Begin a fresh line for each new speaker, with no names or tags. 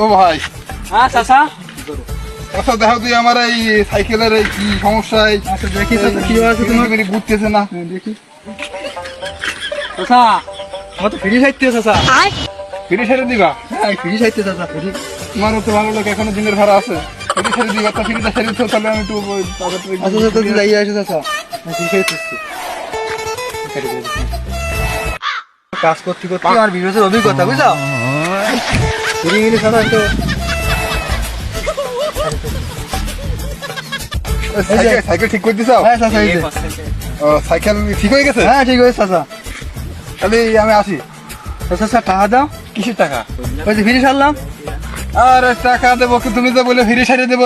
ও ভাই,
হ্যাঁ চাচা।
আচ্ছা দেখো তুই আমার এই সাইকেলের এই কি সমস্যা,
আচ্ছা দেখি চাচা কি আছে তোমার।
ঘুরতেছে না।
দেখি চাচা, আমার তো ফ্রি সাইতে চাচা।
ফিরে ছেড়ে দিবা?
হ্যাঁ ফ্রি সাইতে চাচা, ফ্রি।
তোমার তো ভালো লোক, এখনো দিনের ভাড়া আছে। ফিরে ছেড়ে দিবা, তা ফিরিটা ছেড়ে দিতে তাহলে আমি একটু
আচ্ছা চাচা তুই যাই আসো চাচা, ফ্রি সাইতেছি। কাজ করতে করতে আমার বিবেচের অভিজ্ঞতা বুঝছো, ফ্রি গেলে চাচা একটু।
সাইকেল ঠিক করে দিছ?
হ্যাঁ চাচা এই যে।
সাইকেল ঠিক হয়ে গেছে?
হ্যাঁ ঠিক আছে চাচা।
তাহলে আমি আসি।
চাচা টাকা দাও।
কিসের টাকা?
ওই যে ফ্রি সারলাম।
আরে টাকা দেবো, তুমি তো বলে ফিরে ছেড়ে দেবো।